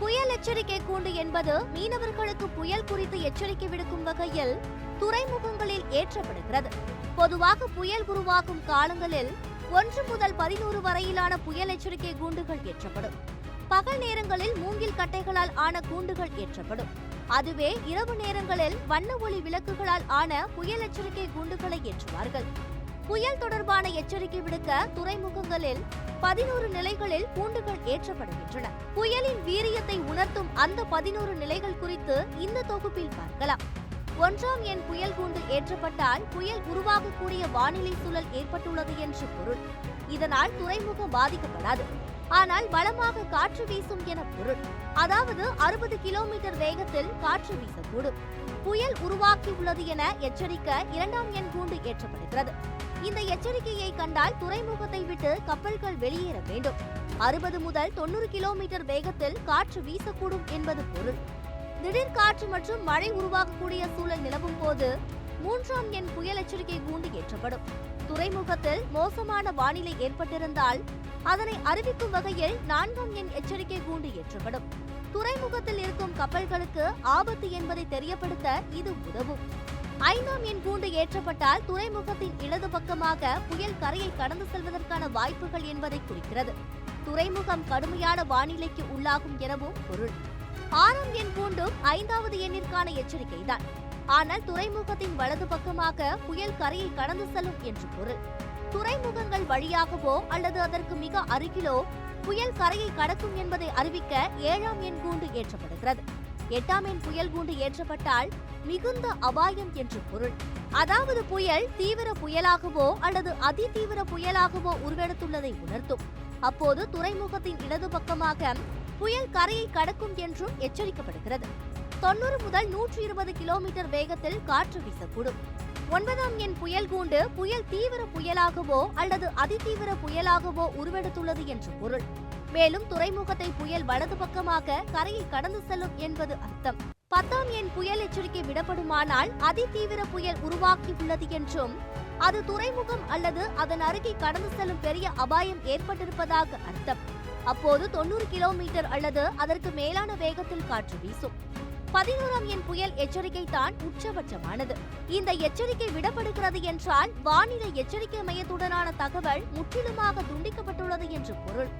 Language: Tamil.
புயல் எச்சரிக்கை கூண்டு என்பது மீனவர்களுக்கு புயல் குறித்து எச்சரிக்கை விடுக்கும் வகையில் துறைமுகங்களில் ஏற்றப்படுகிறது. பொதுவாக புயல் உருவாகும் காலங்களில் 1 முதல் 11 வரையிலான புயல் எச்சரிக்கை கூண்டுகள் ஏற்றப்படும். பகல் நேரங்களில் மூங்கில் கட்டைகளால் ஆன கூண்டுகள் ஏற்றப்படும். அதுவே இரவு நேரங்களில் வண்ண ஒளி விளக்குகளால் ஆன புயல் எச்சரிக்கை கூண்டுகளை ஏற்றுவார்கள். புயல் தொடர்பான எச்சரிக்கை விடுக்க துறைமுகங்களில் 11 நிலைகளில் கூண்டுகள் ஏற்றப்படுகின்றன. புயலின் வீரியத்தை உணர்த்தும் அந்த 11 நிலைகள் குறித்து இந்த தொகுப்பில் பார்க்கலாம். 1ஆம் எண் புயல் கூண்டு ஏற்றப்பட்டால் புயல் உருவாகக்கூடிய வானிலை சூழல் ஏற்பட்டுள்ளது என்று பொருள். இதனால் துறைமுகம் பாதிக்கப்படாது, ஆனால் பலமாக காற்று வீசும் என பொருள். அதாவது 60 கிலோமீட்டர் வேகத்தில் காற்று வீசக்கூடும். புயல் உருவாக்கியுள்ளது என எச்சரிக்க 2ஆம் எண் கூண்டு ஏற்றப்படுகிறது. இந்த எச்சரிக்கையை கண்டால் துறைமுகத்தை விட்டு கப்பல்கள் வெளியேற வேண்டும். 60 முதல் 90 கிலோமீட்டர் வேகத்தில் காற்று வீசக்கூடும் என்பது பொருள். திடீர் காற்று மற்றும் மழை உருவாகக்கூடிய சூழல் நிலவும் போது 3ஆம் எண் புயல் எச்சரிக்கை கூண்டு ஏற்றப்படும். துறைமுகத்தில் மோசமான வானிலை ஏற்பட்டிருந்தால் அதனை அறிவிக்கும் வகையில் 4ஆம் எண் எச்சரிக்கை கூண்டு ஏற்றப்படும். துறைமுகத்தில் இருக்கும் கப்பல்களுக்கு ஆபத்து என்பதை தெரியப்படுத்த இது உதவும். 5ஆம் எண் கூண்டு ஏற்றப்பட்டால் துறைமுகத்தின் இடது பக்கமாக புயல் கரையை கடந்து செல்வதற்கான வாய்ப்புகள் என்பதை குறிக்கிறது. துறைமுகம் கடுமையான வானிலைக்கு உள்ளாகும் எனவும் பொருள். 6ஆம் எண் கூண்டும் 5வது எண்ணிற்கான எச்சரிக்கைதான். ஆனால் துறைமுகத்தின் வலது பக்கமாக புயல் கரையை கடந்து செல்லும் என்று பொருள். துறைமுகங்கள் வழியாகவோ அல்லது அதற்கு மிக அருகிலோ புயல் கரையை கடக்கும் என்பதை அறிவிக்க 7ஆம் எண் கூண்டு ஏற்றப்படுகிறது. 8ஆம் எண் புயல் கூண்டு ஏற்றப்பட்டால் மிகுந்த அபாயம் என்று பொருள். அதாவது புயல் தீவிர புயலாகவோ அல்லது அதிதீவிர புயலாகவோ உருவெடுத்துள்ளதை உணர்த்தும். அப்போது துறைமுகத்தின் இடது பக்கமாக புயல் கரையை கடக்கும் என்றும் எச்சரிக்கப்படுகிறது. 90 முதல் 120 கிலோமீட்டர் வேகத்தில் காற்று வீசக்கூடும். 9ஆம் எண் புயல் கூண்டு புயல் தீவிர புயலாகவோ அல்லது அதிதீவிர புயலாகவோ உருவெடுத்துள்ளது என்று பொருள். மேலும் துறைமுகத்தை புயல் வலது பக்கமாக கரையை கடந்து செல்லும் என்பது அர்த்தம். 10ஆம் எண் புயல் எச்சரிக்கை விடப்படுமானால் அதிதீவிர புயல் உருவாக்கியுள்ளது என்றும் அது துறைமுகம் அல்லது அதன் அருகே கடந்து செல்லும் பெரிய அபாயம் ஏற்பட்டிருப்பதாக அர்த்தம். அப்போது 90 கிலோமீட்டர் அல்லது அதற்கு மேலான வேகத்தில் காற்று வீசும். 11ஆம் எண் புயல் எச்சரிக்கை தான் உச்சபட்சமானது. இந்த எச்சரிக்கை விடப்படுகிறது என்றால் வானிலை எச்சரிக்கை மையத்துடனான தகவல் முற்றிலுமாக துண்டிக்கப்பட்டுள்ளது என்று பொருள்.